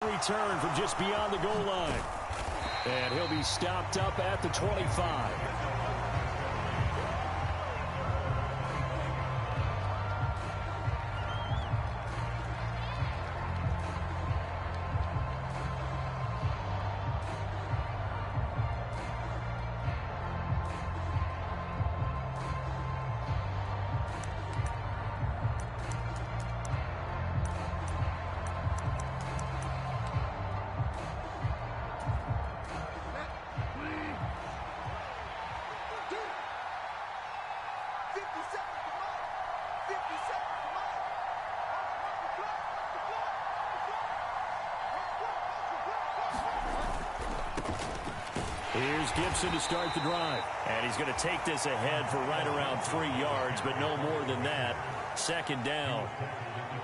Return from just beyond the goal line. And he'll be stopped up at the 25. Here's Gibson to start the drive. And he's going to take this ahead for right around 3 yards, but no more than that. Second down.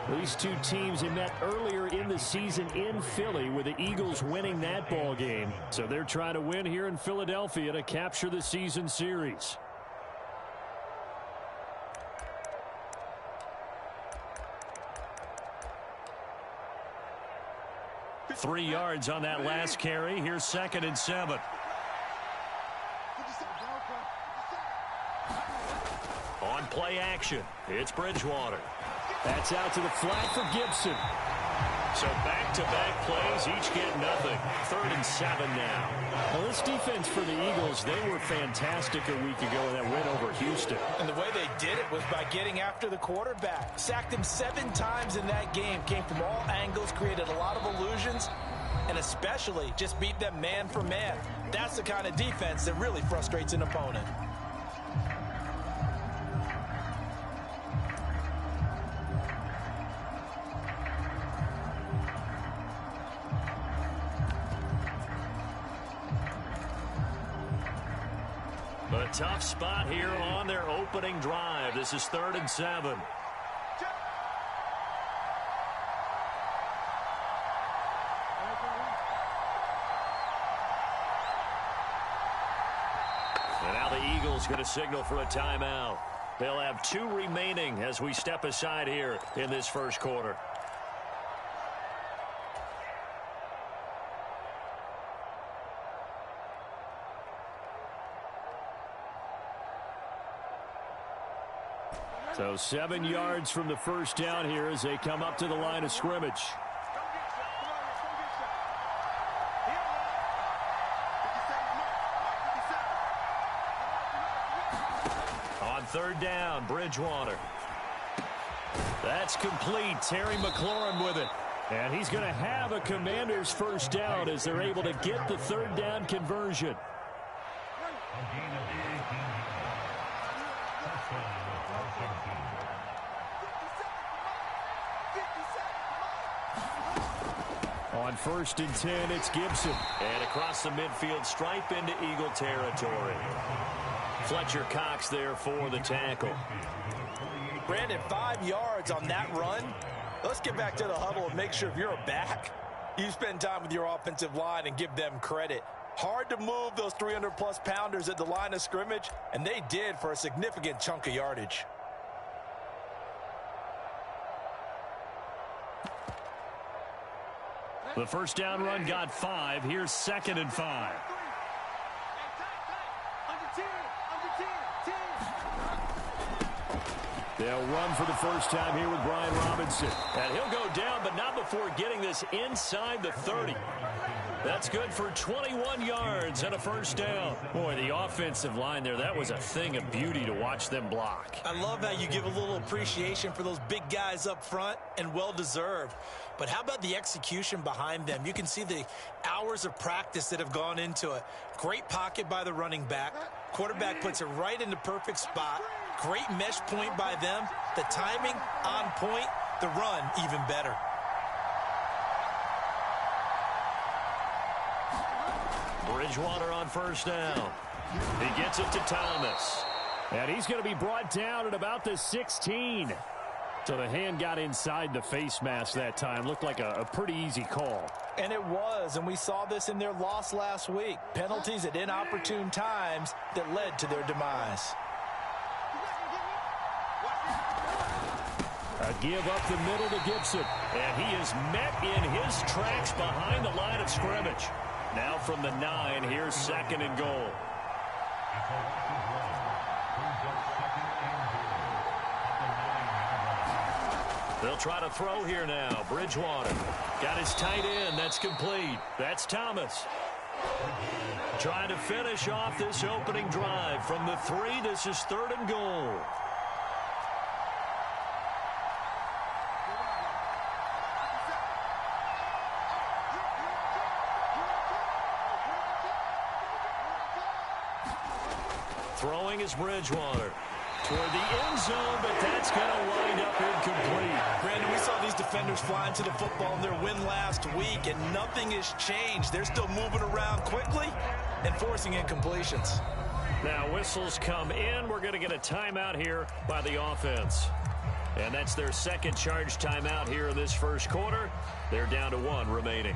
These two teams had met earlier in the season in Philly with the Eagles winning that ball game. So they're trying to win here in Philadelphia to capture the season series. Three yards on that last carry. Here's 2nd and 7. On play action, it's Bridgewater. That's out to the flat for Gibson. So back-to-back plays, each get nothing. 3rd and 7 now. Well, this defense for the Eagles, they were fantastic a week ago in that win over Houston. And the way they did it was by getting after the quarterback. Sacked him 7 times in that game. Came from all angles, created a lot of illusions, and especially just beat them man for man. That's the kind of defense that really frustrates an opponent. A tough spot here on their opening drive. This is 3rd and 7. And now the Eagles going to signal for a timeout. They'll have 2 remaining as we step aside here in this first quarter. So 7 yards from the first down here as they come up to the line of scrimmage. On 3rd down, Bridgewater. That's complete. Terry McLaurin with it. And he's going to have a Commanders first down as they're able to get the 3rd down conversion. On 1st and 10, it's Gibson. And across the midfield stripe into Eagle territory. Fletcher Cox there for the tackle. Brandon, 5 yards on that run. Let's get back to the huddle and make sure if you're a back, you spend time with your offensive line and give them credit. Hard to move those 300-plus pounders at the line of scrimmage, and they did for a significant chunk of yardage. The first down run got 5. Here's 2nd and 5. They'll run for the first time here with Brian Robinson. And he'll go down, but not before getting this inside the 30. That's good for 21 yards and a first down. Boy, the offensive line there, that was a thing of beauty to watch them block. I love how you give a little appreciation for those big guys up front, and well-deserved. But how about the execution behind them? You can see the hours of practice that have gone into it. Great pocket by the running back. Quarterback puts it right in the perfect spot. Great mesh point by them. The timing on point. The run even better. Bridgewater on first down. He gets it to Thomas. And he's going to be brought down at about the 16. So the hand got inside the face mask that time. Looked like a pretty easy call. And it was, and we saw this in their loss last week. Penalties at inopportune times that led to their demise. A give up the middle to Gibson. And he is met in his tracks behind the line of scrimmage. Now from the 9, here's 2nd and goal. They'll try to throw here now. Bridgewater got his tight end. That's complete. That's Thomas. Trying to finish off this opening drive from the 3. This is 3rd and goal. Throwing is Bridgewater toward the end zone, but that's going to wind up incomplete. Brandon, we saw these defenders flying to the football in their win last week, and nothing has changed. They're still moving around quickly and forcing incompletions. Now whistles come in. We're going to get a timeout here by the offense. And that's their 2nd charge timeout here in this first quarter. They're down to 1 remaining.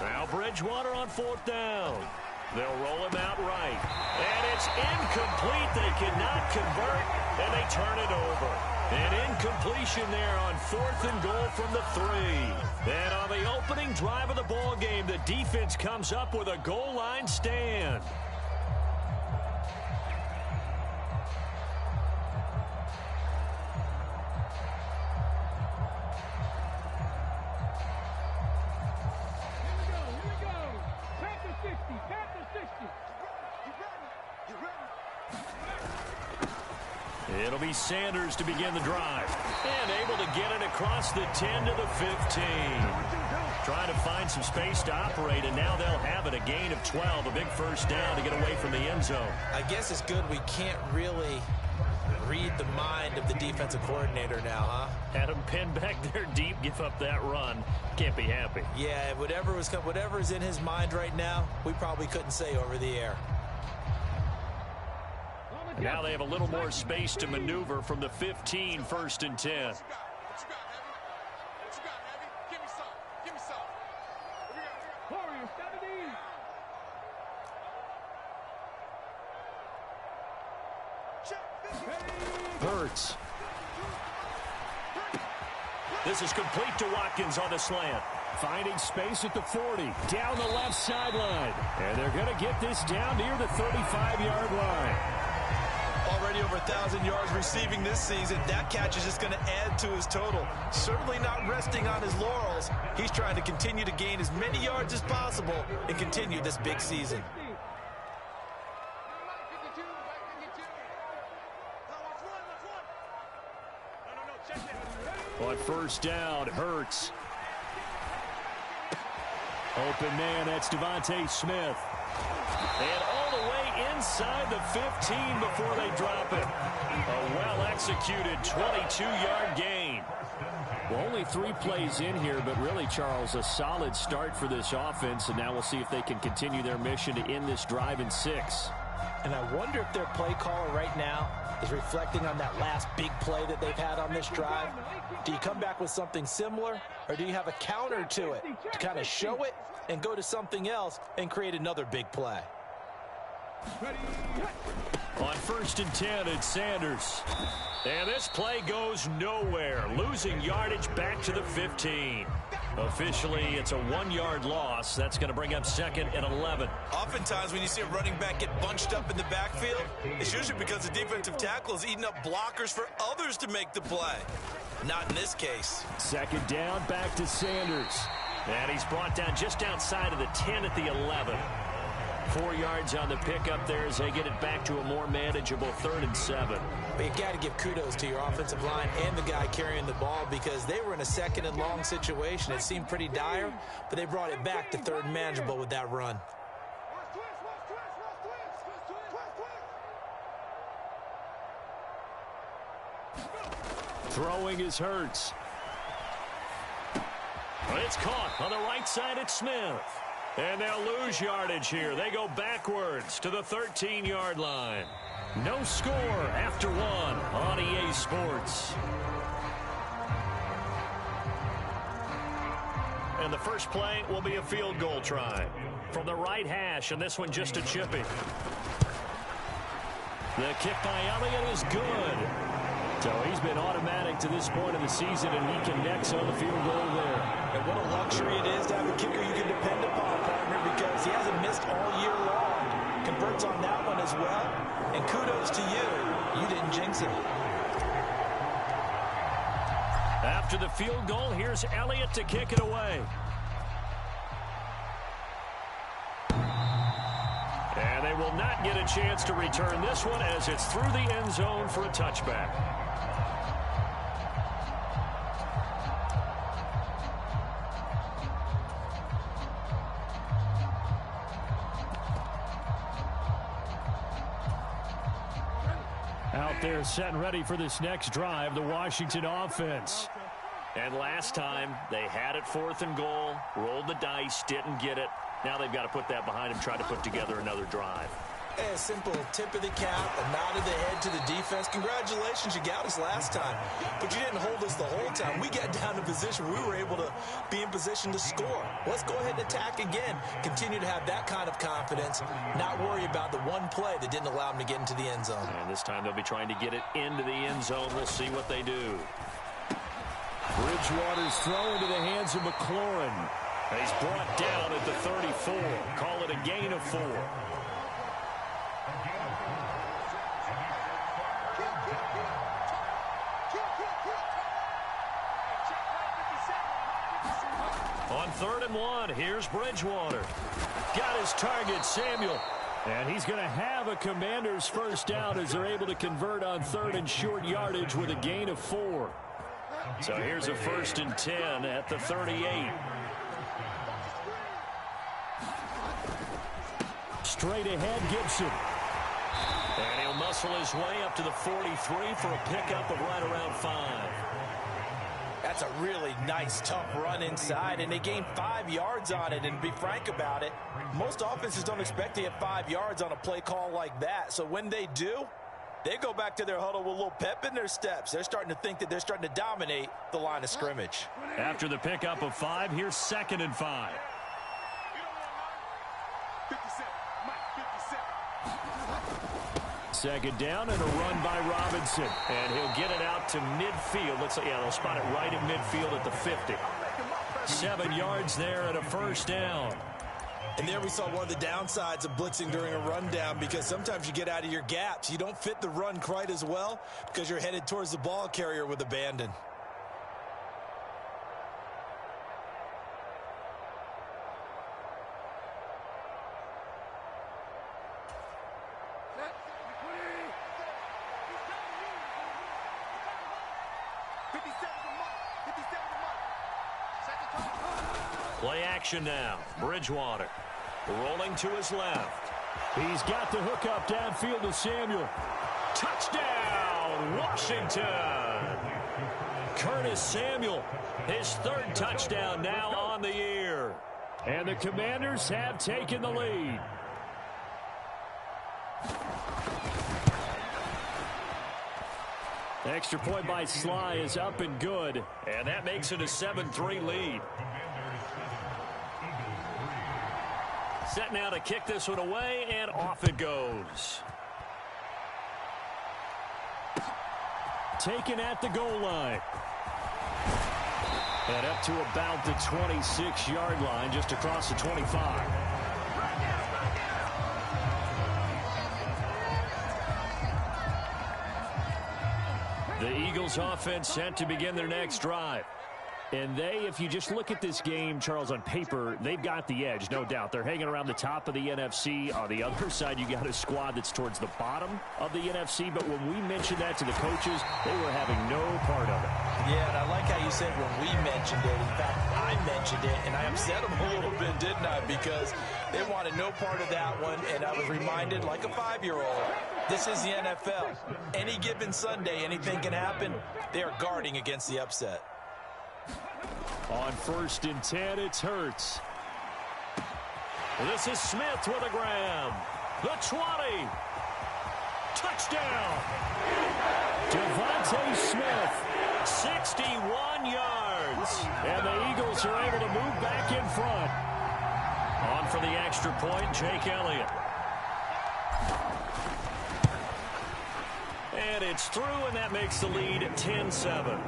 Now Bridgewater on 4th down. They'll roll him out right. And it's incomplete. They cannot convert, and they turn it over. An incompletion there on 4th and goal from the 3. And on the opening drive of the ball game, the defense comes up with a goal line stand. It'll be Sanders to begin the drive. And able to get it across the 10 to the 15. Trying to find some space to operate, and now they'll have it. A gain of 12, a big first down to get away from the end zone. I guess it's good we can't really read the mind of the defensive coordinator now, huh? Had him pinned back there deep, give up that run. Can't be happy. Yeah, whatever's in his mind right now, we probably couldn't say over the air. And now they have a little more space to maneuver from the 15, 1st and 10. Hurts. This is complete to Watkins on the slant. Finding space at the 40, down the left sideline. And they're going to get this down near the 35-yard line. Already over 1,000 yards receiving this season. That catch is just going to add to his total. Certainly not resting on his laurels. He's trying to continue to gain as many yards as possible and continue this big season. On 1st down, Hurts. Open man, that's Devontae Smith. And all the way inside the 15 before they drop it. A well-executed 22-yard gain. Well, only 3 plays in here, but really, Charles, a solid start for this offense. And now we'll see if they can continue their mission to end this drive in 6. And I wonder if their play caller right now is reflecting on that last big play that they've had on this drive. Do you come back with something similar, or do you have a counter to it to kind of show it and go to something else and create another big play? On 1st and 10, it's Sanders. And this play goes nowhere. Losing yardage back to the 15. Officially, it's a 1-yard loss. That's going to bring up 2nd and 11. Oftentimes, when you see a running back get bunched up in the backfield, it's usually because the defensive tackle is eating up blockers for others to make the play. Not in this case. 2nd down, back to Sanders. And he's brought down just outside of the 10 at the 11. 4 yards on the pickup there as they get it back to a more manageable 3rd and 7. But you got to give kudos to your offensive line and the guy carrying the ball, because they were in a 2nd and long situation. It seemed pretty dire, but they brought it back to 3rd and manageable with that run. Throwing is Hurts. It's caught on the right side at Smith. And they'll lose yardage here. They go backwards to the 13-yard line. No score after 1 on EA Sports. and the first play will be a field goal try. From the right hash, and this one just a chippy. The kick by Elliott is good. So he's been automatic to this point of the season, and he connects on the field goal there. And what a luxury it is to have a kicker you can depend upon, partner, because he hasn't missed all year long. Converts on that one as well. And kudos to you. You didn't jinx it. After the field goal, here's Elliott to kick it away. And they will not get a chance to return this one as it's through the end zone for a touchback. Out there set and ready for this next drive, the Washington offense. And last time, they had it 4th and goal, rolled the dice, didn't get it. Now they've got to put that behind them, try to put together another drive. A simple tip of the cap, a nod of the head to the defense. Congratulations, you got us last time. But you didn't hold us the whole time. We got down in position. We were able to be in position to score. Let's go ahead and attack again. Continue to have that kind of confidence. Not worry about the one play that didn't allow them to get into the end zone. And this time they'll be trying to get it into the end zone. We'll see what they do. Bridgewater's throw into the hands of McLaurin. He's brought down at the 34. Call it a gain of 4. On 3rd and 1, here's Bridgewater. Got his target, Samuel. And he's going to have a Commander's first down as they're able to convert on 3rd and short yardage with a gain of 4. So here's a 1st and 10 at the 38. Straight ahead, Gibson. And he'll muscle his way up to the 43 for a pickup of right around 5. That's a really nice, tough run inside, and they gained 5 yards on it. And to be frank about it, most offenses don't expect to get 5 yards on a play call like that. So when they do, they go back to their huddle with a little pep in their steps. They're starting to think that they're starting to dominate the line of scrimmage. After the pickup of 5, here's 2nd and 5. Second down and a run by Robinson. And he'll get it out to midfield. Looks like, yeah, they'll spot it right at midfield at the 50. 7 yards there and a first down. And there we saw one of the downsides of blitzing during a rundown, because sometimes you get out of your gaps. You don't fit the run quite as well because you're headed towards the ball carrier with abandon. Play action now. Bridgewater rolling to his left. He's got the hook up downfield to Samuel. Touchdown, Washington. Curtis Samuel, his 3rd touchdown now on the year. And the Commanders have taken the lead. Extra point by Sly is up and good. And that makes it a 7-3 lead. Set now to kick this one away, and off it goes. Taken at the goal line. And up to about the 26-yard line, just across the 25. The Eagles offense set to begin their next drive. And they, if you just look at this game, Charles, on paper, they've got the edge, no doubt. They're hanging around the top of the NFC. On the other side, you got a squad that's towards the bottom of the NFC. But when we mentioned that to the coaches, they were having no part of it. Yeah, and I like how you said when we mentioned it. In fact, I mentioned it, and I upset them a little bit, didn't I? Because they wanted no part of that one, and I was reminded, like a 5-year-old, this is the NFL. Any given Sunday, anything can happen. They are guarding against the upset. On 1st and 10, it's Hurts. This is Smith with a grab. The 20. Touchdown. Devontae Smith, 61 yards. yards. And the Eagles are able to move back in front. On for the extra point, Jake Elliott. And it's through, and that makes the lead 10-7.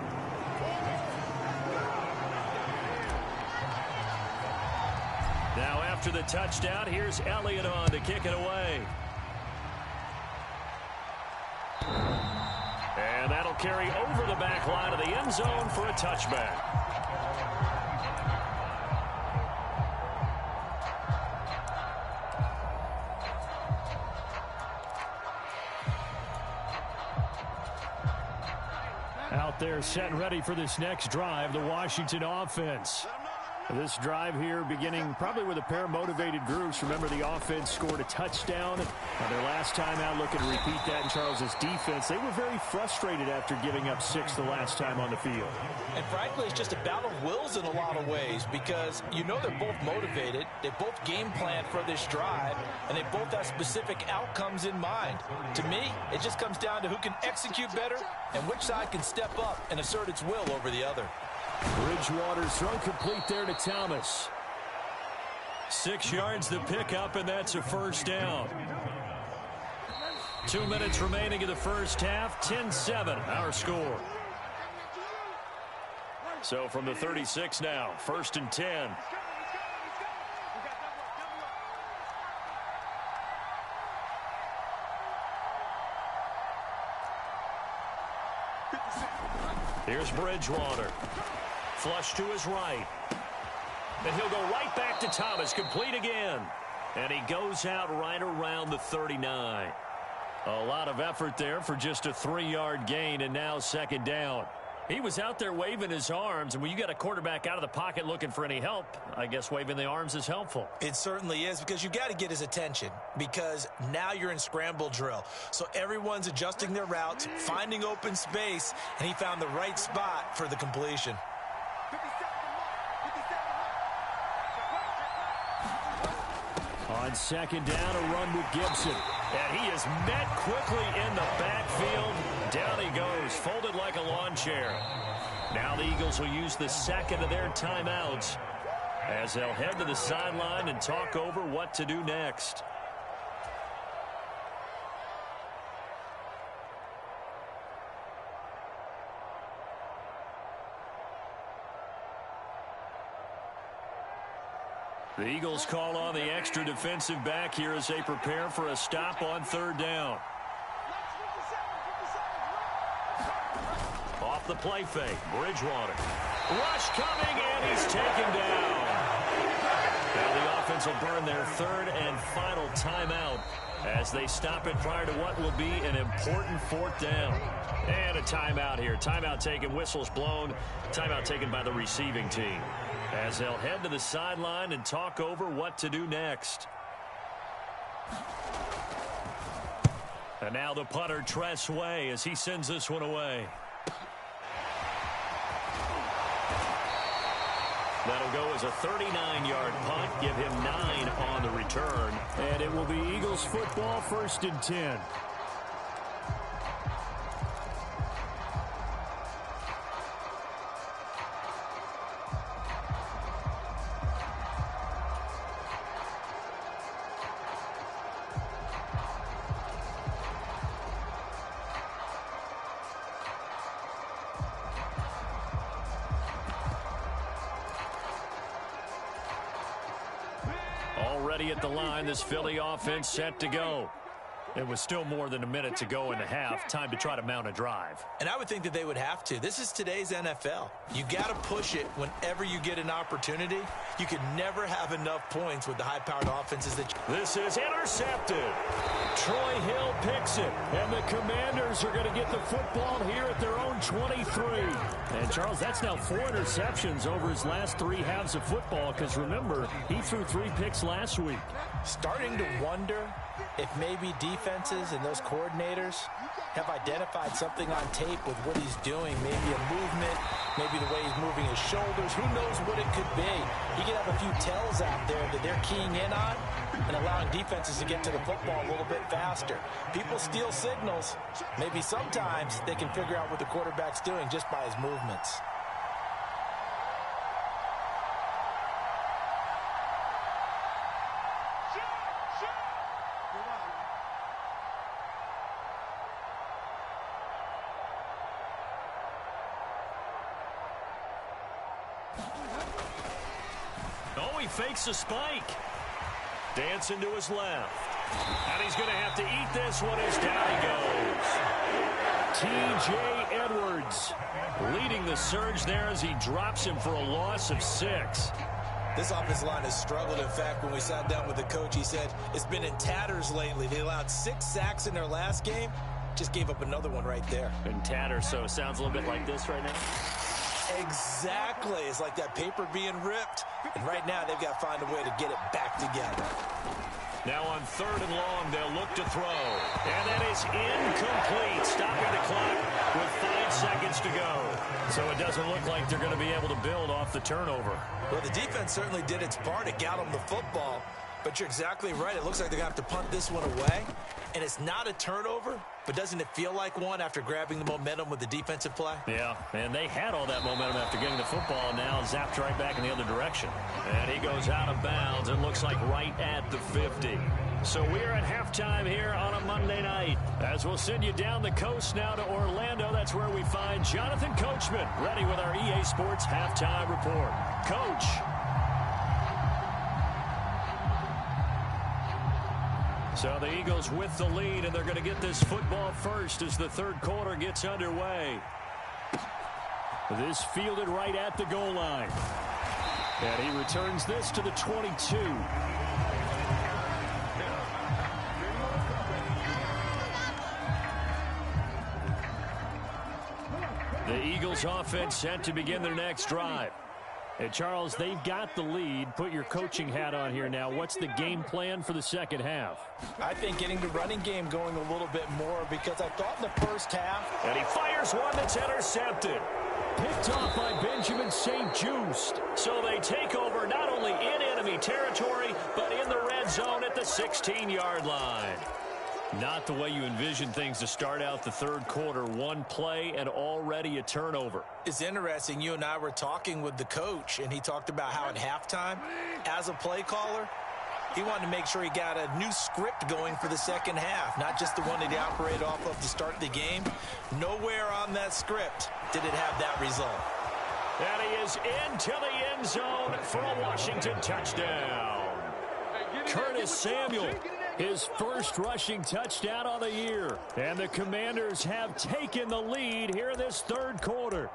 Now after the touchdown, here's Elliott on to kick it away. And that'll carry over the back line of the end zone for a touchback. Out there set and ready for this next drive, the Washington offense. This drive here beginning probably with a pair of motivated groups. Remember, the offense scored a touchdown on their last time out, looking to repeat that in Charles's defense. They were very frustrated after giving up 6 the last time on the field. And frankly, it's just a battle of wills in a lot of ways, because you know they're both motivated, they both game plan for this drive, and they both have specific outcomes in mind. To me, it just comes down to who can execute better and which side can step up and assert its will over the other. Bridgewater's throw complete there to Thomas. 6 yards to pick up, and that's a first down. 2 minutes remaining in the first half. 10-7, our score. So from the 36 now, 1st and 10. Here's Bridgewater. Flush to his right. And he'll go right back to Thomas. Complete again. And he goes out right around the 39. A lot of effort there for just a 3-yard gain, and now 2nd down. He was out there waving his arms, and when you got a quarterback out of the pocket looking for any help, I guess waving the arms is helpful. It certainly is, because you got to get his attention, because now you're in scramble drill. So everyone's adjusting their routes, finding open space, and he found the right spot for the completion. On 2nd down, a run with Gibson. And he is met quickly in the backfield. Down he goes, folded like a lawn chair. Now the Eagles will use the 2nd of their timeouts as they'll head to the sideline and talk over what to do next. The Eagles call on the extra defensive back here as they prepare for a stop on 3rd down. Off the play fake, Bridgewater. Rush coming, and he's taken down. Now the offense will burn their 3rd and final timeout as they stop it prior to what will be an important 4th down. And a timeout here. Timeout taken, whistles blown. Timeout taken by the receiving team, as they'll head to the sideline and talk over what to do next. And now the punter, Tress Way, as he sends this one away. That'll go as a 39-yard punt, give him 9 on the return. And it will be Eagles football, 1st and 10. Already at the line, this Philly offense set to go. It was still more than a minute to go in the half. Time to try to mount a drive. And I would think that they would have to. This is today's NFL. You got to push it whenever you get an opportunity. You can never have enough points with the high-powered offenses. This is intercepted. Troy Hill picks it. And the Commanders are going to get the football here at their own 23. And, Charles, that's now 4 interceptions over his last 3 halves of football, because, remember, he threw 3 picks last week. Starting to wonder if maybe defenses and those coordinators have identified something on tape with what he's doing. Maybe a movement, maybe the way he's moving his shoulders. Who knows what it could be? He could have a few tells out there that they're keying in on and allowing defenses to get to the football a little bit faster. People steal signals. Maybe sometimes they can figure out what the quarterback's doing just by his movements. he fakes a spike. Dancing to his left. And he's going to have to eat this one as down he goes. T.J. Edwards leading the surge there as he drops him for a loss of 6. This offensive line has struggled. In fact, when we sat down with the coach, he said it's been in tatters lately. They allowed 6 sacks in their last game. Just gave up another one right there. In tatters, so it sounds a little bit like this right now. Exactly. It's like that paper being ripped. And right now, they've got to find a way to get it back together. Now on 3rd and long, they'll look to throw. And that is incomplete, stopping the clock with 5 seconds to go. So it doesn't look like they're going to be able to build off the turnover. Well, the defense certainly did its part. It got them the football. But you're exactly right. It looks like they're going to have to punt this one away. And it's not a turnover, but doesn't it feel like one after grabbing the momentum with the defensive play? Yeah, and they had all that momentum after getting the football, and now zapped right back in the other direction. And he goes out of bounds. It looks like right at the 50. So we're at halftime here on a Monday night. As we'll send you down the coast now to Orlando, that's where we find Jonathan Coachman, ready with our EA Sports halftime report. Coach. So the Eagles with the lead, and they're going to get this football first as the 3rd quarter gets underway. This fielded right at the goal line. And he returns this to the 22. The Eagles offense set to begin their next drive. And Charles, they've got the lead. Put your coaching hat on here now. What's the game plan for the second half? I think getting the running game going a little bit more, because I thought in the first half. And he fires one that's intercepted. Picked off by Benjamin St. Just. So they take over not only in enemy territory, but in the red zone at the 16-yard line. Not the way you envision things to start out the 3rd quarter. One play and already a turnover. It's interesting. You and I were talking with the coach, and he talked about how at halftime, as a play caller, he wanted to make sure he got a new script going for the second half, not just the one that he operated off of to start the game. Nowhere on that script did it have that result. And he is into the end zone for a Washington touchdown. Curtis Samuel, his first rushing touchdown of the year. And the Commanders have taken the lead here in this 3rd quarter.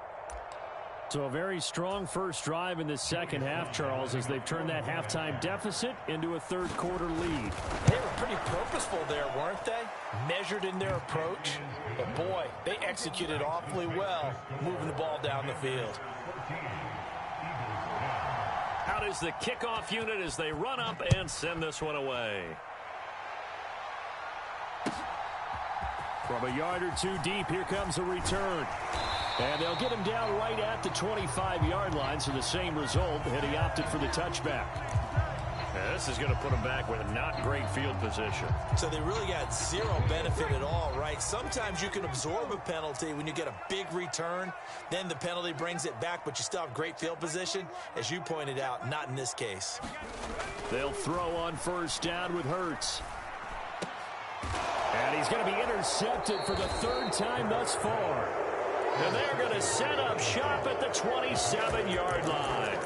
So a very strong first drive in the second half, Charles, as they've turned that halftime deficit into a 3rd quarter lead. They were pretty purposeful there, weren't they? Measured in their approach. But boy, they executed awfully well, moving the ball down the field. Out is the kickoff unit as they run up and send this one away. From a yard or two deep, here comes a return. And they'll get him down right at the 25-yard line, so the same result, and he opted for the touchback. And this is going to put him back with not great field position. So they really got zero benefit at all, right? Sometimes you can absorb a penalty when you get a big return. Then the penalty brings it back, but you still have great field position. As you pointed out, not in this case. They'll throw on first down with Hurts. And he's going to be intercepted for the 3rd time thus far. And they're going to set up shop at the 27-yard line.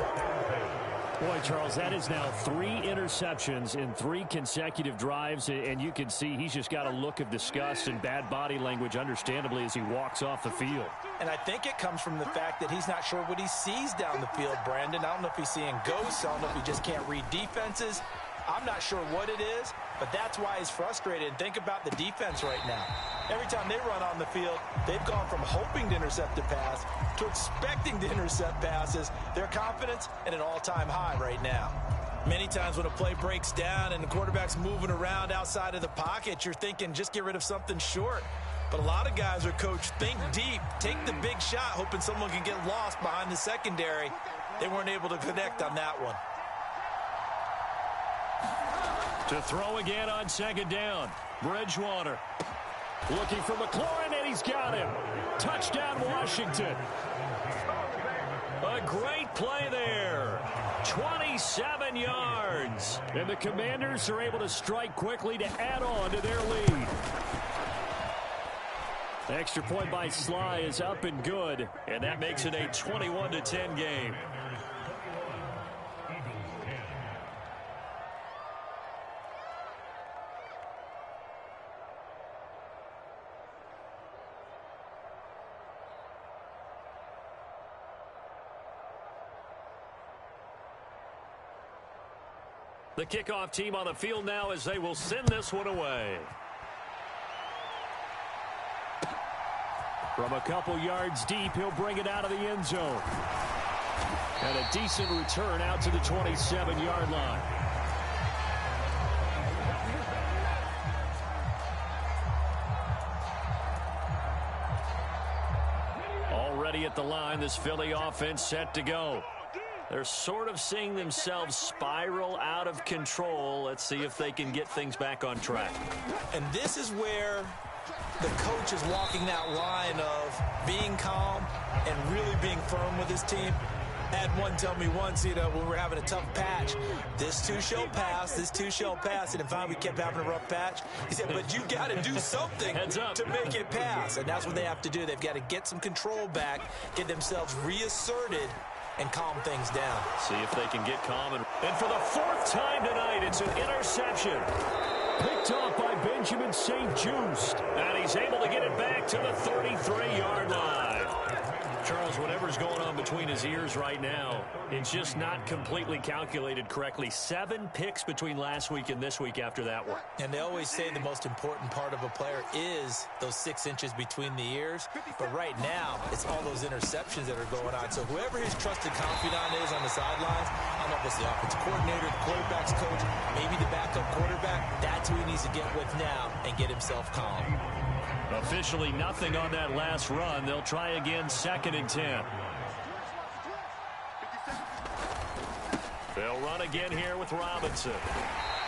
Boy, Charles, that is now 3 interceptions in 3 consecutive drives, and you can see he's just got a look of disgust and bad body language, understandably, as he walks off the field. And I think it comes from the fact that he's not sure what he sees down the field, Brandon. I don't know if he's seeing ghosts. I don't know if he just can't read defenses. I'm not sure what it is, but that's why he's frustrated. Think about the defense right now. Every time they run on the field, they've gone from hoping to intercept a pass to expecting to intercept passes. Their confidence at an all-time high right now. Many times when a play breaks down and the quarterback's moving around outside of the pocket, you're thinking just get rid of something short. But a lot of guys are coached, think deep, take the big shot, hoping someone can get lost behind the secondary. They weren't able to connect on that one. To throw again on 2nd down. Bridgewater looking for McLaurin, and he's got him. Touchdown, Washington. A great play there. 27 yards. And the Commanders are able to strike quickly to add on to their lead. The extra point by Sly is up and good, and that makes it a 21-10 game. The kickoff team on the field now as they will send this one away. From a couple yards deep, he'll bring it out of the end zone. And a decent return out to the 27-yard line. Already at the line, this Philly offense set to go. They're sort of seeing themselves spiral out of control. Let's see if they can get things back on track. And this is where the coach is walking that line of being calm and really being firm with his team. I had one tell me once, when we're having a tough patch, this too shall pass, this too shall pass. And finally we kept having a rough patch. He said, but you got to do something to make it pass. And that's what they have to do. They've got to get some control back, get themselves reasserted, and calm things down. See if they can get calm. And for the fourth time tonight, it's an interception. Picked off by Benjamin St. Just. And he's able to get it back to the 33-yard line. Charles, whatever's going on between his ears right now, it's just not completely calculated correctly. 7 picks between last week and this week after that one. And they always say the most important part of a player is those 6 inches between the ears. But right now, it's all those interceptions that are going on. So whoever his trusted confidant is on the sidelines, I don't know if it's the offensive coordinator, the quarterback's coach, maybe the backup quarterback, that's who he needs to get with now and get himself calm. Officially nothing on that last run. They'll try again, 2nd and 10. They'll run again here with Robinson.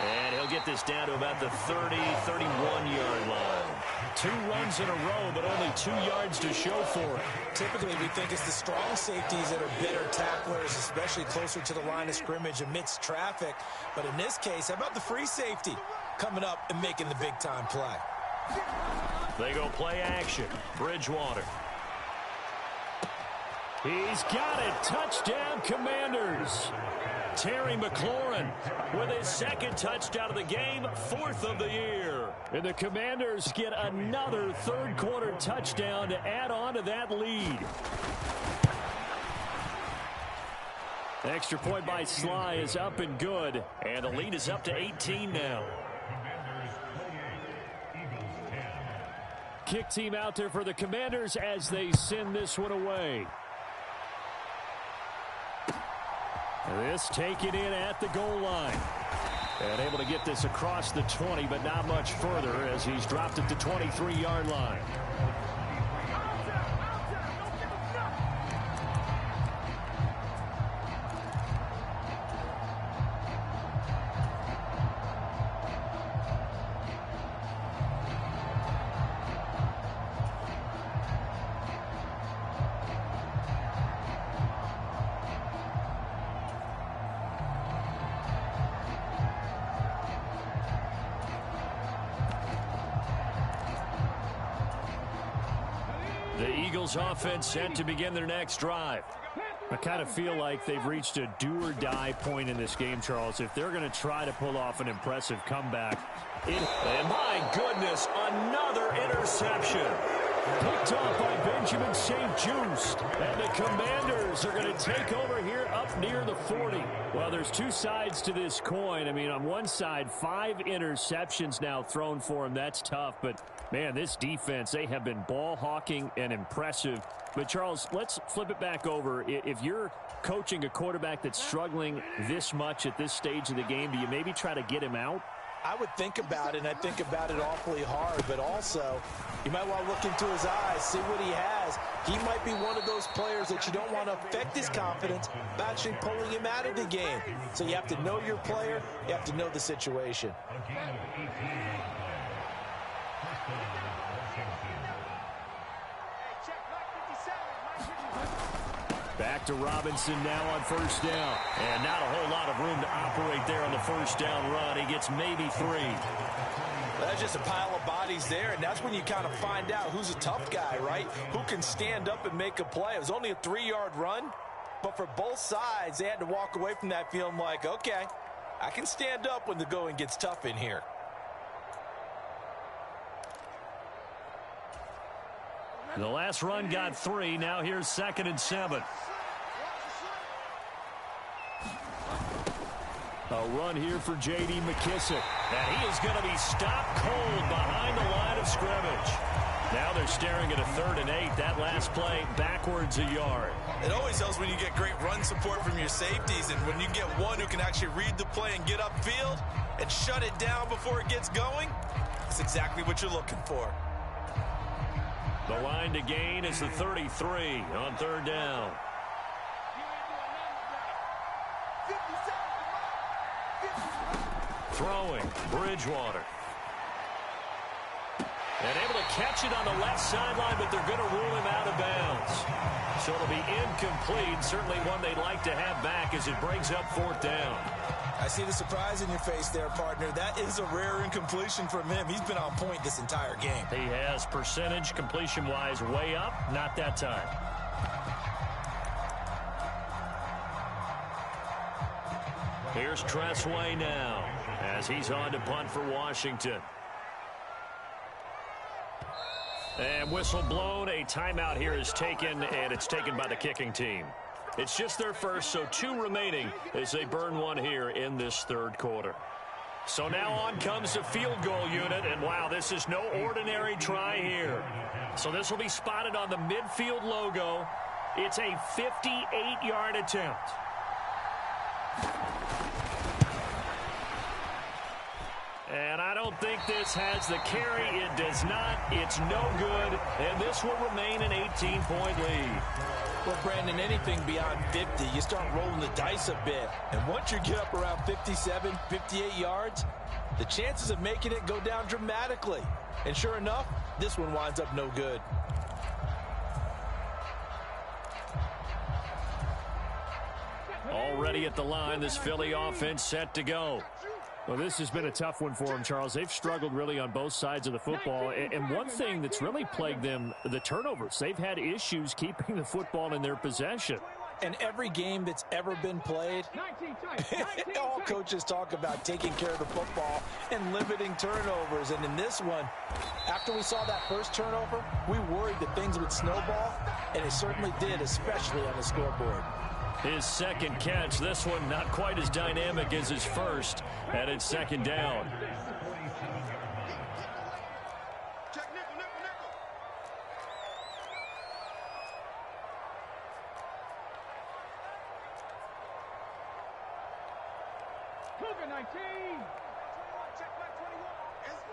And he'll get this down to about the 30, 31-yard line. 2 runs in a row, but only 2 yards to show for it. Typically, we think it's the strong safeties that are better tacklers, especially closer to the line of scrimmage amidst traffic. But in this case, how about the free safety coming up and making the big-time play? They go play action. Bridgewater. He's got it. Touchdown, Commanders. Terry McLaurin with his 2nd touchdown of the game, 4th of the year. And the Commanders get another 3rd quarter touchdown to add on to that lead. Extra point by Sly is up and good. And the lead is up to 18 now. Kick team out there for the Commanders as they send this one away. This taken in at the goal line. And able to get this across the 20, but not much further as he's dropped it to 23-yard line. Offense set to begin their next drive. I kind of feel like they've reached a do-or-die point in this game, Charles. If they're going to try to pull off an impressive comeback. And my goodness, another interception. Picked off by Benjamin St. Just. And the Commanders are going to take over here up near the 40. Well, there's 2 sides to this coin. I mean, on one side, 5 interceptions now thrown for him. That's tough, but man, this defense, they have been ball hawking and impressive. But, Charles, let's flip it back over. If you're coaching a quarterback that's struggling this much at this stage of the game, do you maybe try to get him out? I would think about it, and I think about it awfully hard. But also, you might want to look into his eyes, see what he has. He might be one of those players that you don't want to affect his confidence by actually pulling him out of the game. So you have to know your player. You have to know the situation. Back to Robinson now on 1st down. And not a whole lot of room to operate there on the 1st down run. He gets maybe 3. That's just a pile of bodies there, and that's when you kind of find out who's a tough guy, right? Who can stand up and make a play. It was only a 3-yard run, but for both sides, they had to walk away from that feeling like, okay, I can stand up when the going gets tough in here. The last run got 3. Now here's 2nd and 7. A run here for J.D. McKissick. And he is going to be stopped cold behind the line of scrimmage. Now they're staring at a 3rd and 8. That last play backwards a yard. It always helps when you get great run support from your safeties, and when you get one who can actually read the play and get upfield and shut it down before it gets going, that's exactly what you're looking for. The line to gain is the 33 on 3rd down. Throwing, Bridgewater. And able to catch it on the left sideline, but they're going to rule him out of bounds. So it'll be incomplete. Certainly one they'd like to have back as it brings up 4th down. I see the surprise in your face there, partner. That is a rare incompletion from him. He's been on point this entire game. He has percentage completion-wise way up. Not that time. Here's Tressway now as he's on to punt for Washington. And whistle blown. A timeout here is taken, and it's taken by the kicking team. It's just their first, so 2 remaining as they burn one here in this 3rd quarter. So now on comes the field goal unit, and wow, this is no ordinary try here. So this will be spotted on the midfield logo. It's a 58-yard attempt. And I don't think this has the carry. It does not. It's no good. And this will remain an 18-point lead. Well, Brandon, anything beyond 50, you start rolling the dice a bit. And once you get up around 57, 58 yards, the chances of making it go down dramatically. And sure enough, this one winds up no good. Already at the line, this Philly offense set to go. Well, this has been a tough one for them, Charles. They've struggled really on both sides of the football. And one thing that's really plagued them, the turnovers. They've had issues keeping the football in their possession. And every game that's ever been played, all coaches talk about taking care of the football and limiting turnovers. And in this one, after we saw that first turnover, we worried that things would snowball, and it certainly did, especially on the scoreboard. His 2nd catch, this one not quite as dynamic as his first, and it's 2nd down. Cougar 19.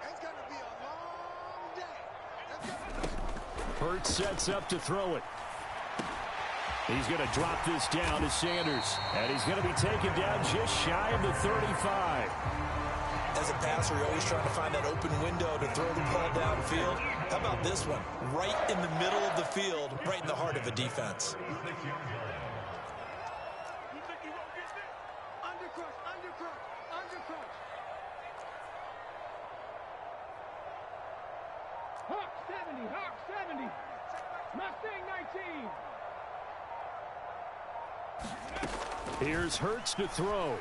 It's going to be a long day. Hurts sets up to throw it. He's going to drop this down to Sanders. And he's going to be taken down just shy of the 35. As a passer, you're always trying to find that open window to throw the ball downfield. How about this one? Right in the middle of the field, right in the heart of a defense. Hawk 70, Hawk 70. Mustang 19. Here's Hurts to throw.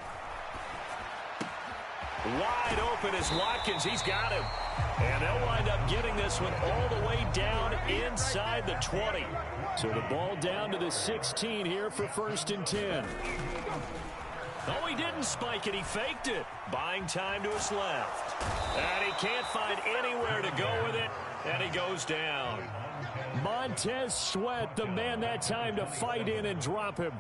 Wide open is Watkins. He's got him. And they'll wind up getting this one all the way down inside the 20. So the ball down to the 16 here for 1st and 10. Oh, he didn't spike it. He faked it. Buying time to his left. And he can't find anywhere to go with it. And he goes down. Montez Sweat, the man that time to fight in and drop him.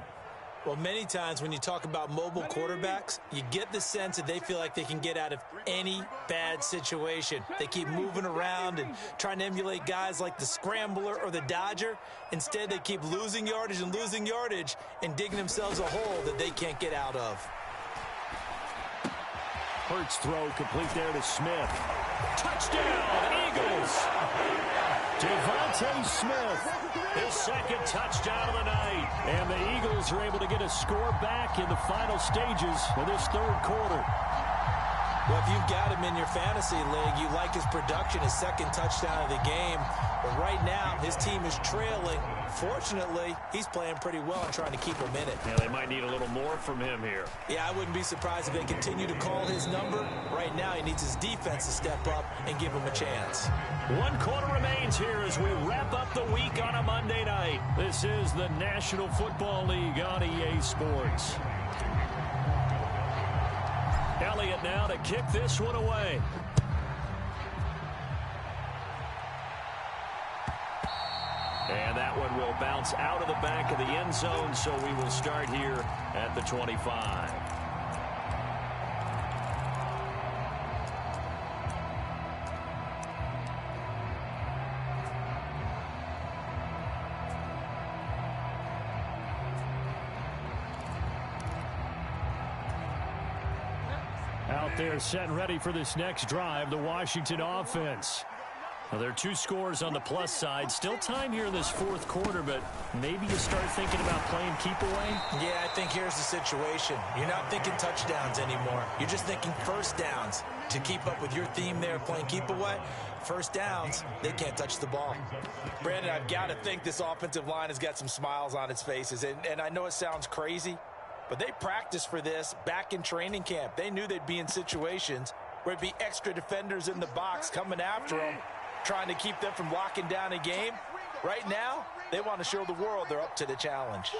Well, many times when you talk about mobile quarterbacks, you get the sense that they feel like they can get out of any bad situation. They keep moving around and trying to emulate guys like the Scrambler or the Dodger. Instead, they keep losing yardage and digging themselves a hole that they can't get out of. Hurts throw complete there to Smith. Touchdown, Eagles! Devontae Smith, his 2nd touchdown of the night. And the Eagles are able to get a score back in the final stages of this 3rd quarter. Well, if you've got him in your fantasy league, you like his production, his 2nd touchdown of the game. But right now, his team is trailing. Fortunately, he's playing pretty well and trying to keep him in it. Yeah, they might need a little more from him here. Yeah, I wouldn't be surprised if they continue to call his number. Right now, he needs his defense to step up and give him a chance. 1 quarter remains here as we wrap up the week on a Monday night. This is the National Football League on EA Sports. Elliott now to kick this one away. And that one will bounce out of the back of the end zone, so we will start here at the 25. Out there set and ready for this next drive, the Washington offense. Well, there are 2 scores on the plus side. Still time here in this fourth quarter, but maybe you start thinking about playing keep away? Yeah, I think here's the situation. You're not thinking touchdowns anymore. You're just thinking first downs. To keep up with your theme there, playing keep away, first downs, they can't touch the ball. Brandon, I've got to think this offensive line has got some smiles on its faces. And I know it sounds crazy, but they practiced for this back in training camp. They knew they'd be in situations where it'd be extra defenders in the box coming after them, trying to keep them from locking down a game. Right now, they want to show the world they're up to the challenge.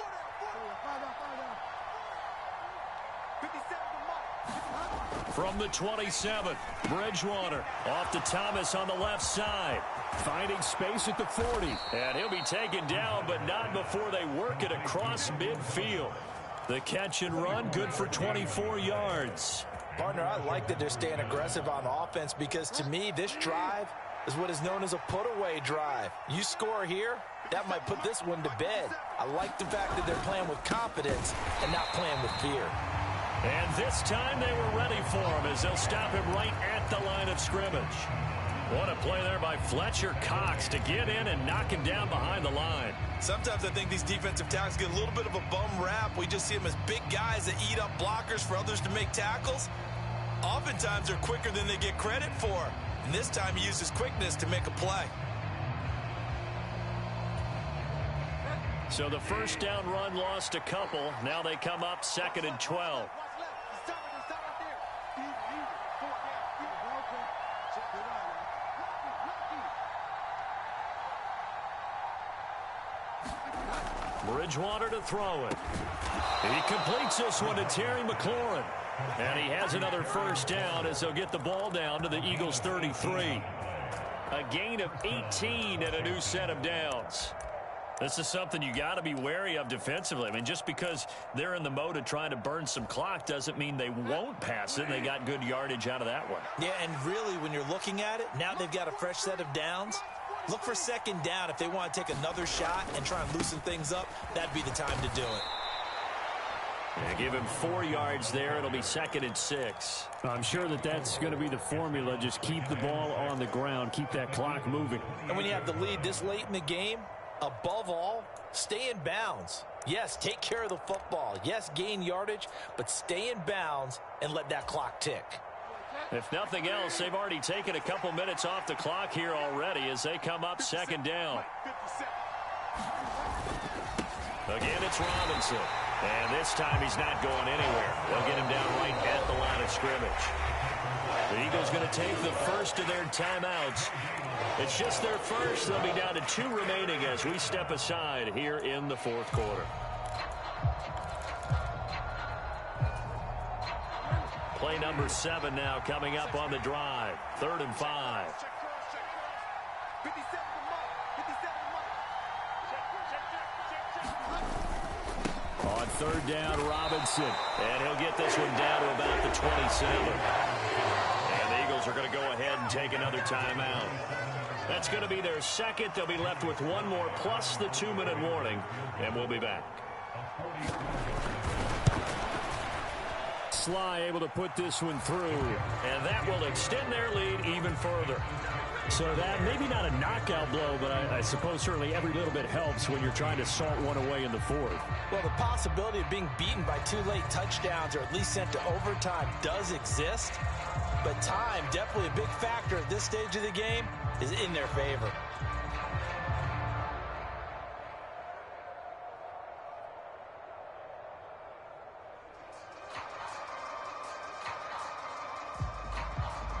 From the 27, Bridgewater off to Thomas on the left side. Finding space at the 40. And he'll be taken down, but not before they work it across midfield. The catch and run, good for 24 yards. Partner, I like that they're staying aggressive on offense because, to me, this drive is what is known as a put-away drive. You score here, that might put this one to bed. I like the fact that they're playing with confidence and not playing with fear. And this time they were ready for him as they'll stop him right at the line of scrimmage. What a play there by Fletcher Cox to get in and knock him down behind the line. Sometimes I think these defensive tackles get a little bit of a bum rap. We just see them as big guys that eat up blockers for others to make tackles. Oftentimes they're quicker than they get credit for. And this time he used his quickness to make a play. So the first down run lost a couple. Now they come up 2nd and 12. Bridgewater to throw it. He completes this one to Terry McLaurin. And he has another first down as they'll get the ball down to the Eagles' 33. A gain of 18 and a new set of downs. This is something you got to be wary of defensively. I mean, just because they're in the mode of trying to burn some clock doesn't mean they won't pass it. They got good yardage out of that one. Yeah, and really, when you're looking at it, now they've got a fresh set of downs. Look for second down. If they want to take another shot and try and loosen things up, that'd be the time to do it. Yeah, give him 4 yards there. It'll be 2nd and 6. I'm sure that that's going to be the formula. Just keep the ball on the ground. Keep that clock moving. And when you have the lead this late in the game, above all, stay in bounds. Yes, take care of the football. Yes, gain yardage, but stay in bounds and let that clock tick. If nothing else, they've already taken a couple minutes off the clock here already as they come up 2nd down. Again, it's Robinson. And this time he's not going anywhere. They'll get him down right at the line of scrimmage. The Eagles going to take the first of their timeouts. It's just their first. They'll be down to 2 remaining as we step aside here in the fourth quarter. Play number 7 now coming up on the drive. 3rd and 5. On 3rd down, Robinson. And he'll get this one down to about the 27. And the Eagles are going to go ahead and take another timeout. That's going to be their second. They'll be left with 1 more plus the 2-minute warning. And we'll be back. Sly able to put this one through. And that will extend their lead even further. So that maybe not a knockout blow, but I suppose certainly every little bit helps when you're trying to salt one away in the fourth. Well, the possibility of being beaten by 2 late touchdowns or at least sent to overtime does exist. But time, definitely a big factor at this stage of the game, is in their favor.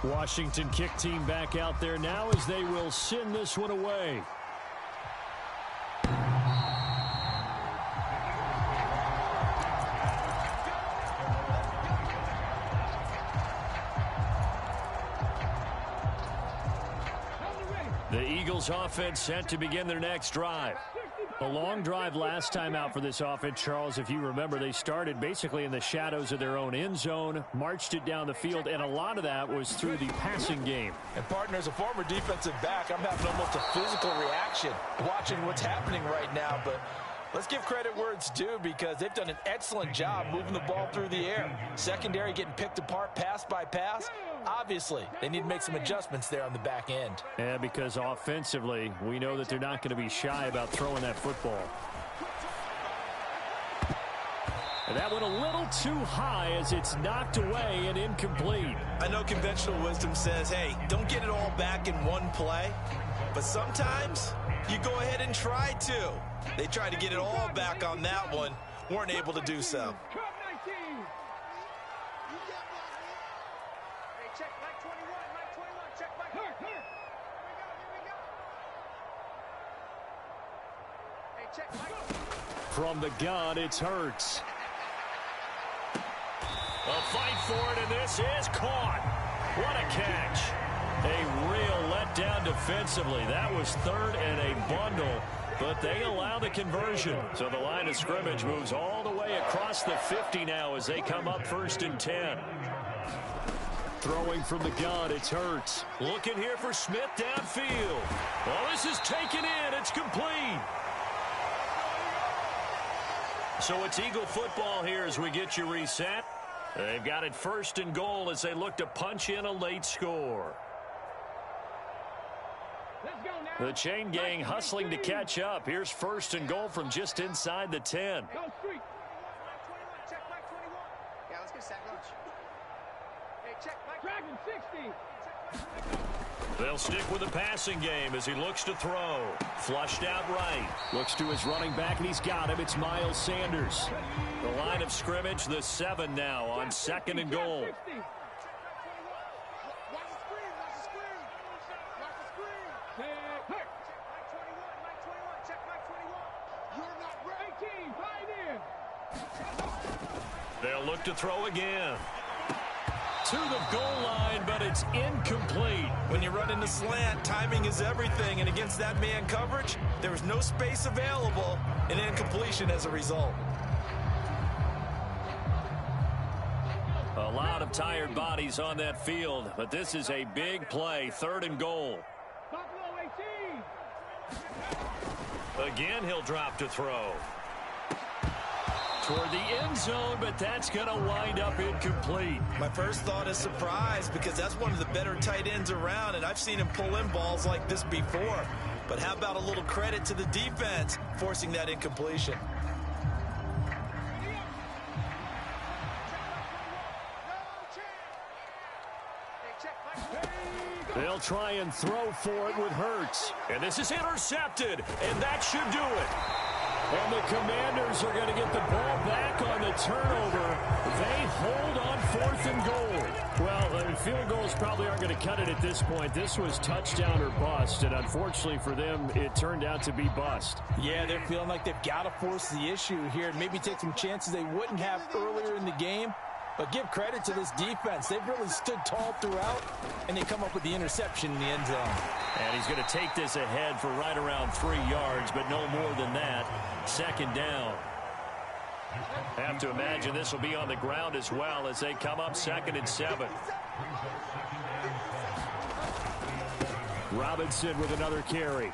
Washington kick team back out there now as they will send this one away. The Eagles offense set to begin their next drive. A long drive last time out for this offense, Charles. If you remember, they started basically in the shadows of their own end zone, marched it down the field, and a lot of that was through the passing game. And, partner, as a former defensive back, I'm having almost a physical reaction watching what's happening right now. But let's give credit where it's due because they've done an excellent job moving the ball through the air. Secondary getting picked apart pass by pass. Obviously, they need to make some adjustments there on the back end. Yeah, because offensively, we know that they're not going to be shy about throwing that football. And that went a little too high as it's knocked away and incomplete. I know conventional wisdom says, hey, don't get it all back in one play. But sometimes you go ahead and try to. They tried to get it all back on that one. Weren't able to do so. From the gun, it's Hurts. A fight for it, and this is caught. What a catch. A real letdown defensively. That was third and a bundle, but they allow the conversion. So the line of scrimmage moves all the way across the 50 now as they come up 1st and 10. Throwing from the gun, it's Hurts. Looking here for Smith downfield. Well, this is taken in. It's complete. So it's Eagle football here as we get you reset. They've got it 1st and goal as they look to punch in a late score. The chain gang hustling to catch up. Here's 1st and goal from just inside the 10. Yeah, let's get sack lunch. Hey, check, Mike. Dragon 60. They'll stick with the passing game as he looks to throw. Flushed out right. Looks to his running back, and he's got him. It's Miles Sanders. The line of scrimmage, the 7 now on 2nd and goal. Watch the screen. Watch the screen. Watch the screen. Check. Mike 21. Check Mike 21. You're not right. 18, fight in. They'll look to throw again. To the goal line, but it's incomplete. When you run in the slant, timing is everything, and against that man coverage, there was no space available, and incompletion as a result. A lot of tired bodies on that field, but this is a big play, 3rd and goal. Buffalo 18. Again, he'll drop to throw. Toward the end zone, but that's going to wind up incomplete. My first thought is surprise because that's one of the better tight ends around, and I've seen him pull in balls like this before. But how about a little credit to the defense forcing that incompletion? They'll try and throw for it with Hurts. And this is intercepted, and that should do it. And the Commanders are going to get the ball back on the turnover. They hold on 4th and goal. Well, field goals probably aren't going to cut it at this point. This was touchdown or bust, and unfortunately for them, it turned out to be bust. Yeah, they're feeling like they've got to force the issue here and maybe take some chances they wouldn't have earlier in the game. But give credit to this defense. They've really stood tall throughout, and they come up with the interception in the end zone. And he's going to take this ahead for right around 3 yards, but no more than that. 2nd down. Have to imagine this will be on the ground as well as they come up 2nd and 7. Robinson with another carry.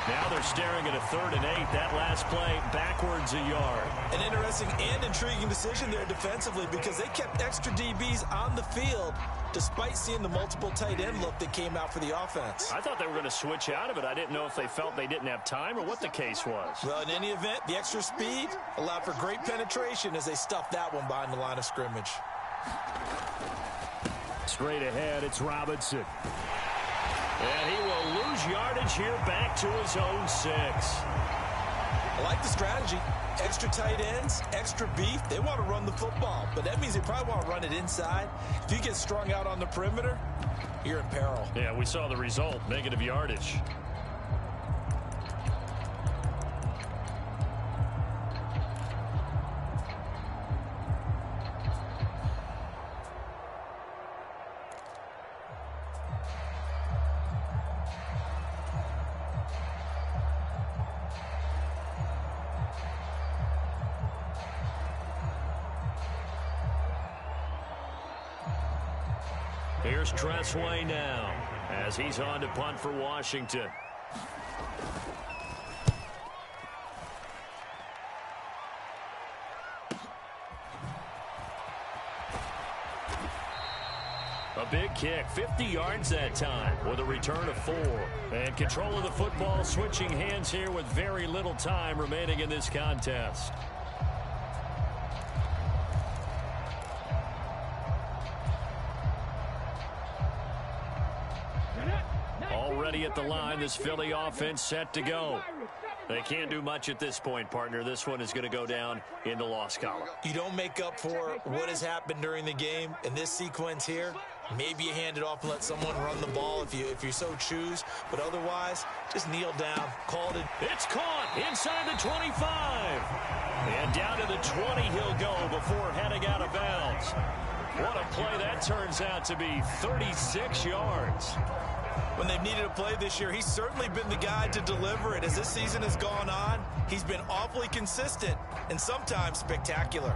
Now they're staring at a 3rd and 8. That last play backwards a yard. An interesting and intriguing decision there defensively because they kept extra DBs on the field despite seeing the multiple tight end look that came out for the offense. I thought they were going to switch out of it. I didn't know if they felt they didn't have time or what the case was. Well, in any event, the extra speed allowed for great penetration as they stuffed that one behind the line of scrimmage. Straight ahead, it's Robinson. And he will lose yardage here back to his own 6. I like the strategy. Extra tight ends, extra beef. They want to run the football, but that means they probably want to run it inside. If you get strung out on the perimeter, you're in peril. Yeah, we saw the result, negative yardage. Here's Tressway now as he's on to punt for Washington. A big kick, 50 yards that time with a return of 4. And control of the football switching hands here with very little time remaining in this contest. Already at the line, this Philly offense set to go. They can't do much at this point, partner. This one is going to go down in the loss column. You don't make up for what has happened during the game in this sequence here. Maybe you hand it off and let someone run the ball if you so choose. But otherwise, just kneel down, called it. It's caught inside the 25. And down to the 20 he'll go before heading out of bounds. What a play that turns out to be, 36 yards. When they've needed a play this year, he's certainly been the guy to deliver it. As this season has gone on, he's been awfully consistent and sometimes spectacular.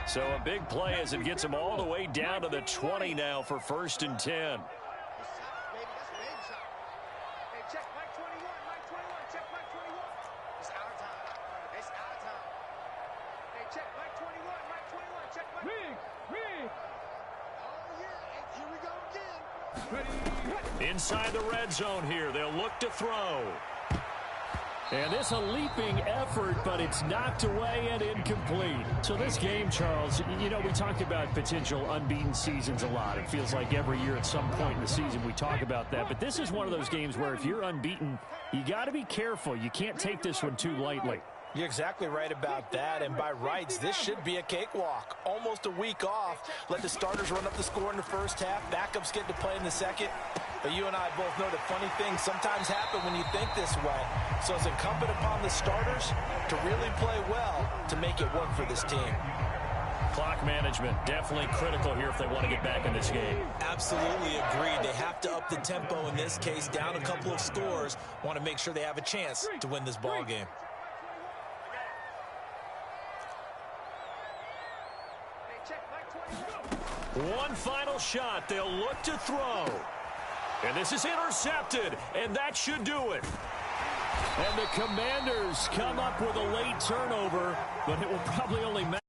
So a big play as it gets him all the way down to the 20 now for 1st and 10. Inside the red zone here, they'll look to throw. And this a leaping effort, but it's knocked away and incomplete. So this game, Charles, you know, we talk about potential unbeaten seasons a lot. It feels like every year at some point in the season we talk about that. But this is one of those games where if you're unbeaten, you got to be careful. You can't take this one too lightly. You're exactly right about that, and by rights, this should be a cakewalk. Almost a week off. Let the starters run up the score in the first half. Backups get to play in the second. But you and I both know that funny things sometimes happen when you think this way. So it's incumbent upon the starters to really play well to make it work for this team. Clock management definitely critical here if they want to get back in this game. Absolutely agreed. They have to up the tempo in this case, down a couple of scores. Want to make sure they have a chance to win this ball game. One final shot. They'll look to throw. And this is intercepted, and that should do it. And the Commanders come up with a late turnover, but it will probably only matter.